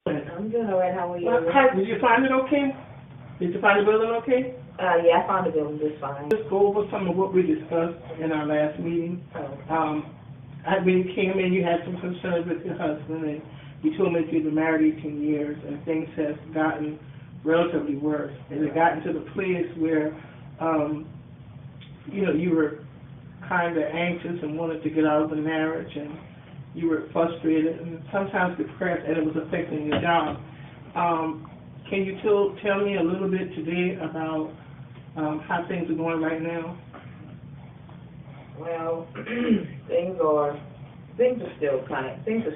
I'm doing all right. How are you? Did you find it okay? Did you find the building okay? Yeah, I found the building just fine. Let's go over some of what we discussed in our last meeting. Oh. When you came in, you had some concerns with your husband, and you told me that you've been married 18 years, and things have gotten relatively worse. And it gotten to the place where, you were kind of anxious and wanted to get out of the marriage, and you were frustrated and sometimes depressed, and it was affecting your job. Can you tell me a little bit today about how things are going right now? Well, things are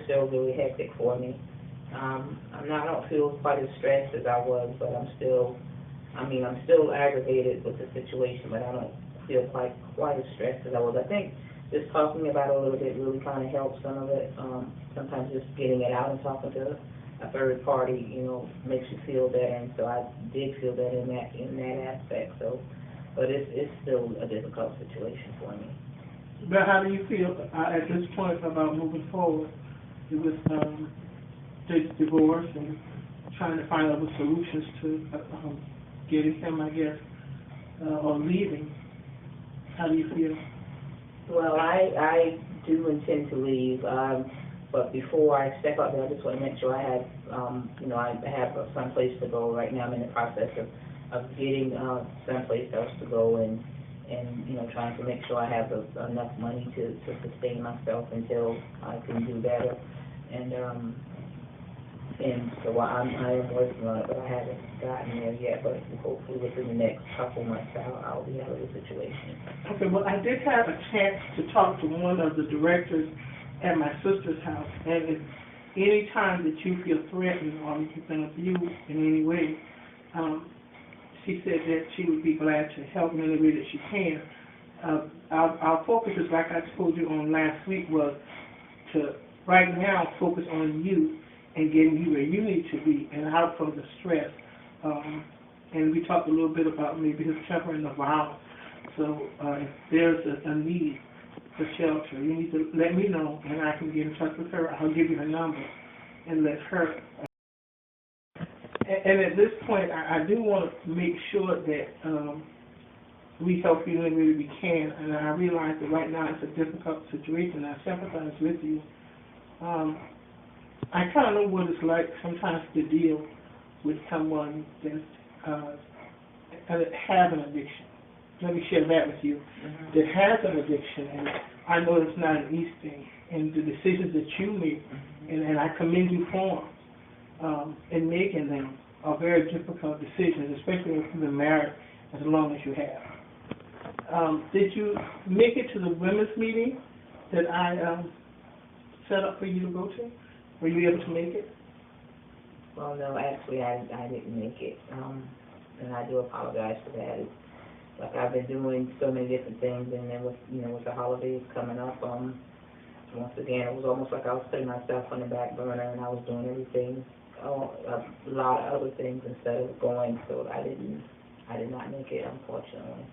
still really hectic for me. I don't feel quite as stressed as I was, but I'm still aggravated with the situation, but I don't feel quite as stressed as I was. I think just talking about it a little bit really kind of helps some of it. Sometimes just getting it out and talking to a third party, makes you feel better, and so I did feel better in that aspect. So, but it's still a difficult situation for me. But how do you feel at this point about moving forward with this divorce and trying to find other solutions to getting him, I guess, or leaving? How do you feel? Well, I do intend to leave, but before I step out there, I just want to make sure I have, I have some place to go. Right now, I'm in the process of getting someplace else to go and trying to make sure I have enough money to sustain myself until I can do better. And so I am working on it, but I haven't gotten there yet. But hopefully within the next couple months, I'll be out of the situation. Okay, well, I did have a chance to talk to one of the directors at my sister's house, and if any time that you feel threatened or anything of you in any way, she said that she would be glad to help in any way that she can. Our focus, is like I told you on last week, was to right now focus on you and getting you where you need to be and out from the stress. And we talked a little bit about maybe his temper and the violence. So if there's a need for shelter, you need to let me know, and I can get in touch with her. I'll give you her number and let her. And at this point, I do want to make sure that we help you in any way we can. And I realize that right now it's a difficult situation. I sympathize with you. I kind of know what it's like sometimes to deal with someone that has an addiction. Let me share that with you. Mm-hmm. That has an addiction, and I know it's not an easy thing. And the decisions that you make, and I commend you for them, in making them are very difficult decisions, especially if you've been married as long as you have. Did you make it to the women's meeting that I set up for you to go to? Were you able to make it? Well, no, actually, I didn't make it, and I do apologize for that. It's like I've been doing so many different things, and then with the holidays coming up, once again, it was almost like I was putting myself on the back burner, and I was doing everything, a lot of other things instead of going. So I did not make it, unfortunately.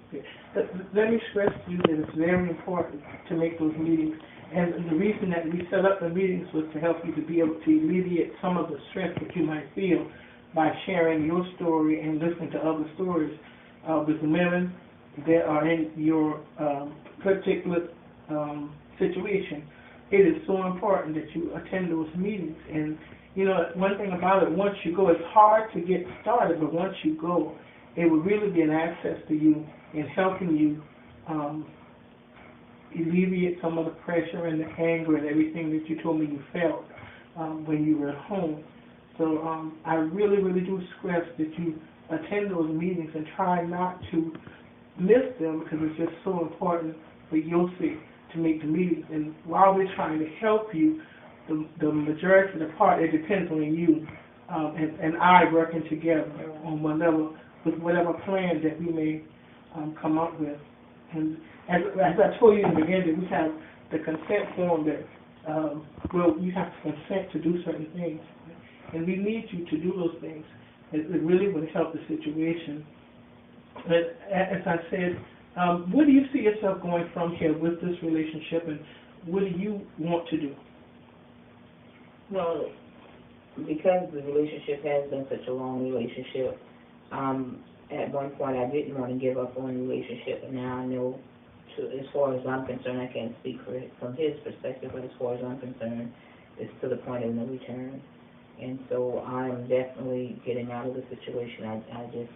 Let me stress to you that it's very important to make those meetings. And the reason that we set up the meetings was to help you to be able to alleviate some of the stress that you might feel by sharing your story and listening to other stories with women that are in your particular situation. It is so important that you attend those meetings. And, one thing about it, once you go, it's hard to get started, but once you go, it will really be an access to you in helping you alleviate some of the pressure and the anger and everything that you told me you felt when you were at home. So I really, really do stress that you attend those meetings and try not to miss them, because it's just so important for your sake to make the meetings. And while we're trying to help you, the majority of the part, it depends on you and I working together on one level with whatever plan that we may come up with. And as I told you in the beginning, we have the consent form that, you have to consent to do certain things. And we need you to do those things. It really would help the situation. But as I said, where do you see yourself going from here with this relationship, and what do you want to do? Well, because the relationship has been such a long relationship, at one point I didn't want to give up on the relationship, and now I know, as far as I'm concerned, I can't speak from his perspective, but as far as I'm concerned, it's to the point of no return. And so I'm definitely getting out of the situation. I just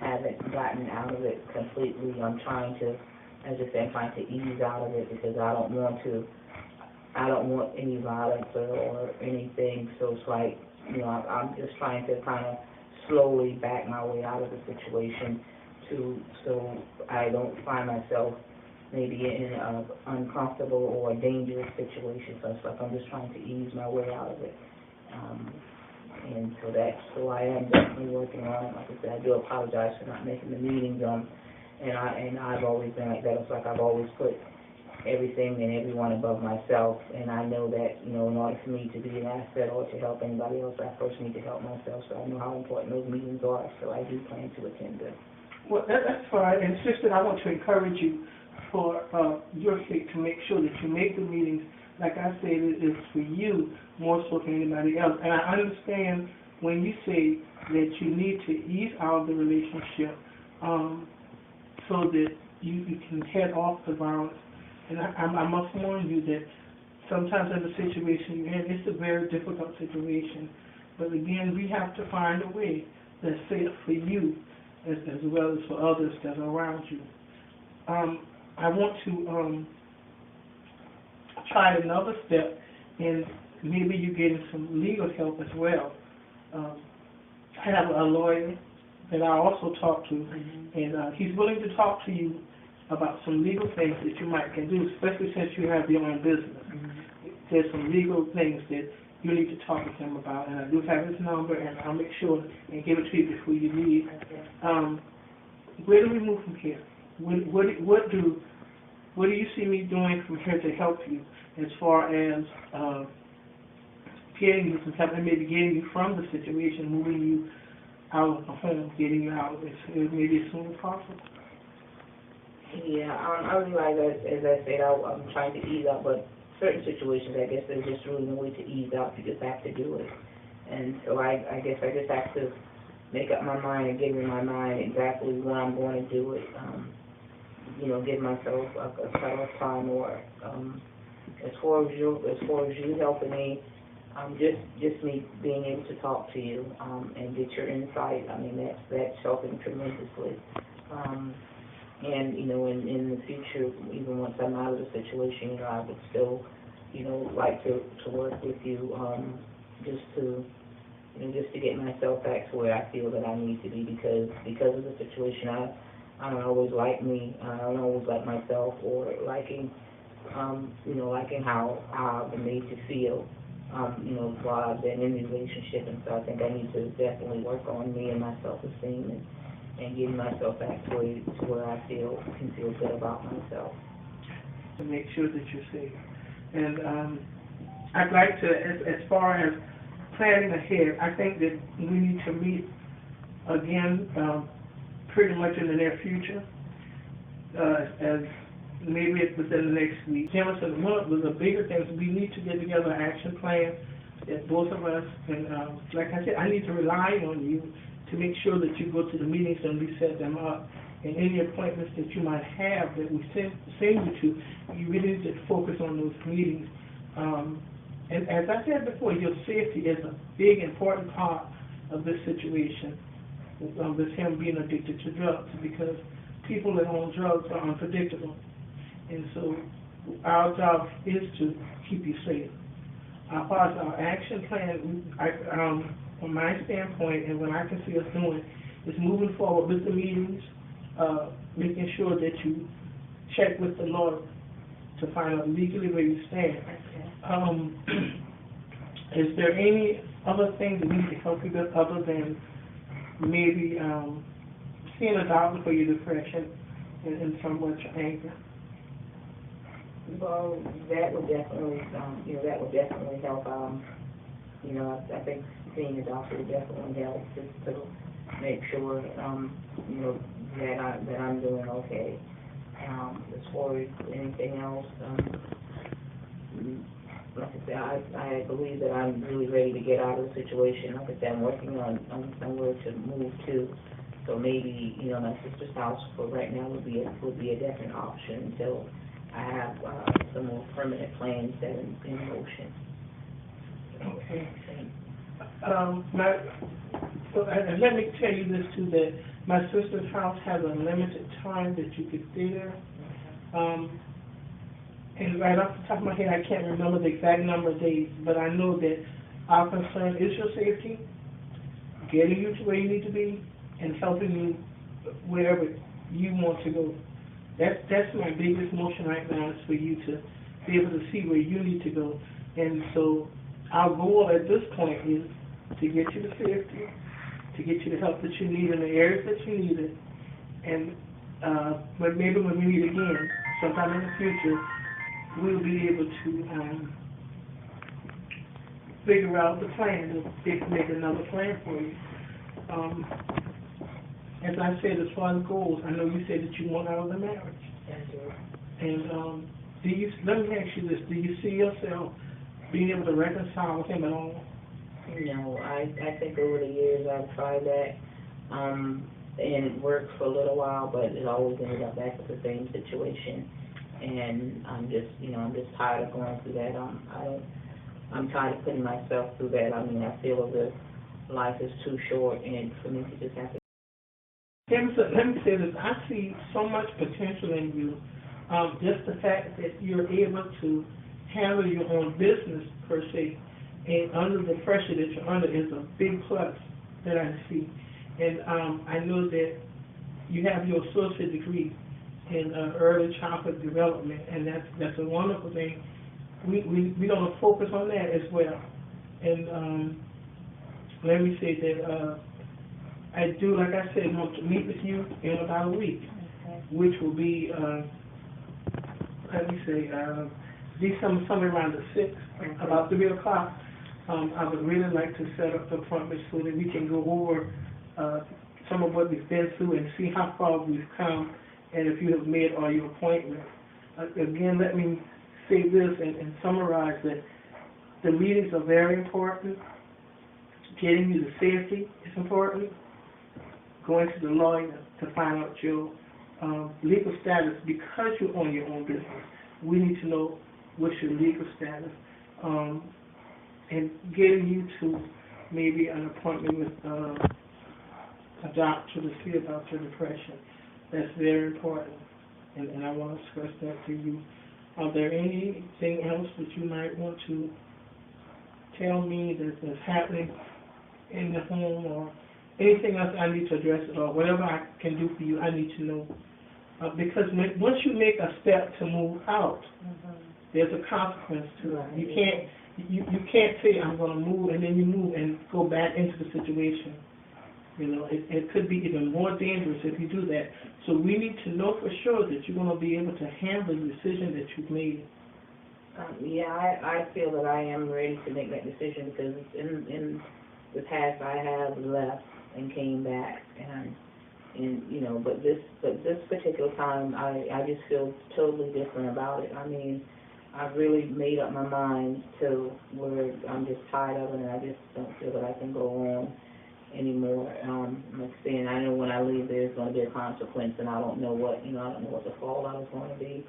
haven't gotten out of it completely. I'm trying to, as I said, I'm trying to ease out of it because I don't want any violence or anything. So it's like, I'm just trying to kind of slowly back my way out of the situation so I don't find myself maybe in an uncomfortable or dangerous situation. So it's like I'm just trying to ease my way out of it. And so I am definitely working on it. Like I said, I do apologize for not making the meetings. And I've always been like that. It's like I've always put everything and everyone above myself. And I know that, in order for me to be an asset or to help anybody else, I first need to help myself. So I know how important those meetings are. So I do plan to attend them. Well, that's fine. And sister, I want to encourage you for your sake to make sure that you make the meetings. Like I said, it's for you more so than anybody else. And I understand when you say that you need to ease out of the relationship so that you can head off the violence. And I must warn you that sometimes in the situation you're in, it's a very difficult situation. But again, we have to find a way that's safe for you as well as for others that are around you. I want to try another step, and maybe you getting some legal help as well. I have a lawyer that I also talk to, and he's willing to talk to you about some legal things that you can do, especially since you have your own business. There's some legal things that you need to talk with him about, and I do have his number, and I'll make sure and give it to you before you leave. Where do we move from here? What do you see me doing from here to help you as far as getting you some help and maybe getting you from the situation, moving you out of the home, getting you out maybe as soon as possible? Yeah, I realize, as I said, I'm trying to ease out, but certain situations, I guess there's just really no way to ease out. You just have to do it. And so I guess I just have to make up my mind and get in my mind exactly when I'm going to do it. Give myself a cutoff time, or as far as you helping me, just me being able to talk to you and get your insight. I mean, that's helping tremendously. And in the future, even once I'm out of the situation, I would still, like to work with you, just to get myself back to where I feel that I need to be, because of the situation. I don't always like me. I don't always like myself, or liking how I've been made to feel, while I've been in the relationship. And so I think I need to definitely work on me and my self-esteem and getting myself back to where I can feel good about myself. To make sure that you're safe. And I'd like to, as far as planning ahead, I think that we need to meet again pretty much in the near future, as maybe it's within the next week. Jameson, one of the bigger things, we need to get together an action plan that both of us, and like I said, I need to rely on you to make sure that you go to the meetings and we set them up. And any appointments that you might have that we send you to, you really need to focus on those meetings. And as I said before, your safety is a big, important part of this situation, with him being addicted to drugs, because people that own drugs are unpredictable. And so our job is to keep you safe. As far as our action plan, from my standpoint, and what I can see us doing, is moving forward with the meetings, making sure that you check with the lawyer to find out legally where you stand. Is there any other things that we need to help you with other than maybe seeing a doctor for your depression and somewhat your anger? Well, that would definitely help. I think seeing a doctor would definitely help, just to make sure, that I'm doing okay. As far as anything else, like I said, I believe that I'm really ready to get out of the situation. Like I said, I'm working on somewhere to move to. So maybe, you know, my sister's house for right now would be a definite option until I have some more permanent plans that are in motion. Okay. And let me tell you this too, that my sister's house has a limited time that you could stay there. And right off the top of my head, I can't remember the exact number of days, but I know that our concern is your safety, getting you to where you need to be, and helping you wherever you want to go. That's my biggest motion right now, is for you to be able to see where you need to go. And so our goal at this point is to get you to safety, to get you the help that you need in the areas that you need it, and but maybe when we meet again, sometime in the future, we'll be able to figure out the plan, make another plan for you. As I said, as far as goals, I know you said that you want out of the marriage. And let me ask you this, do you see yourself being able to reconcile with him at all? No, I think over the years I've tried that, and it worked for a little while, but it always ended up back with the same situation. And I'm just tired of going through that. I'm tired of putting myself through that. I mean, I feel as if life is too short, and for me to just have to. Let me say this. I see so much potential in you. Just the fact that you're able to handle your own business, per se, and under the pressure that you're under is a big plus that I see. And I know that you have your associate degree in early childhood development, and that's a wonderful thing. We're going to focus on that as well. And let me say that I do, like I said, want to meet with you in about a week, which will be, let me say, December, somewhere around the 6th, about 3 o'clock. I would really like to set up the appointment so that we can go over some of what we've been through and see how far we've come, and if you have made all your appointments. Again, let me say this and summarize that the meetings are very important. Getting you to safety is important. Going to the lawyer to find out your legal status, because you own your own business. We need to know what's your legal status. And getting you to maybe an appointment with a doctor to see about your depression. That's very important, and I want to stress that to you. Are there anything else that you might want to tell me that's happening in the home, or anything else I need to address at all? Whatever I can do for you, I need to know. Because once you make a step to move out, there's a consequence to it. You can't say, I'm going to move, and then you move and go back into the situation. You know, it could be even more dangerous if you do that. So we need to know for sure that you're going to be able to handle the decision that you've made. Yeah, I feel that I am ready to make that decision, because in the past I have left and came back, and you know, but this particular time I just feel totally different about it. I mean, I've really made up my mind to where I'm just tired of it, and I just don't feel that I can go on anymore. Like saying, I know when I leave there's going to be a consequence, and I don't know what the fallout is going to be.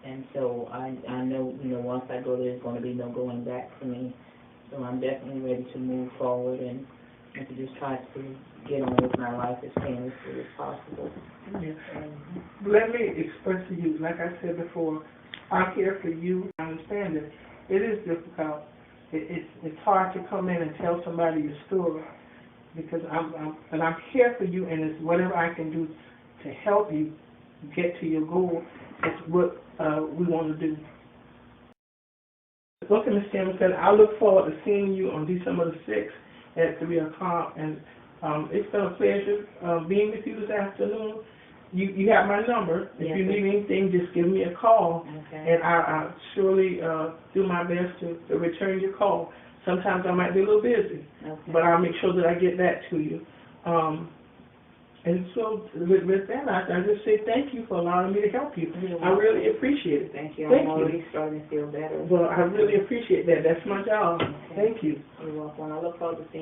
And so I know, once I go there's going to be no going back for me. So I'm definitely ready to move forward and to just try to get on with my life as painlessly as possible. Yeah. Let me express to you, like I said before, I'm here for you. I understand that it is difficult. It's hard to come in and tell somebody your story, because I'm here for you, and it's whatever I can do to help you get to your goal. It's what we want to do. Okay, Ms. Jamison, I look forward to seeing you on December the 6th at 3 o'clock, and it's been a pleasure being with you this afternoon. You have my number. If you need anything, just give me a call, and I'll surely do my best to return your call. Sometimes I might be a little busy, but I'll make sure that I get back to you. And so with that, I just say thank you for allowing me to help you. I really appreciate it. Thank you. Thank I'm you. already starting to feel better. Well, I really appreciate that. That's my job. Okay. Thank you. You're welcome. I look forward to seeing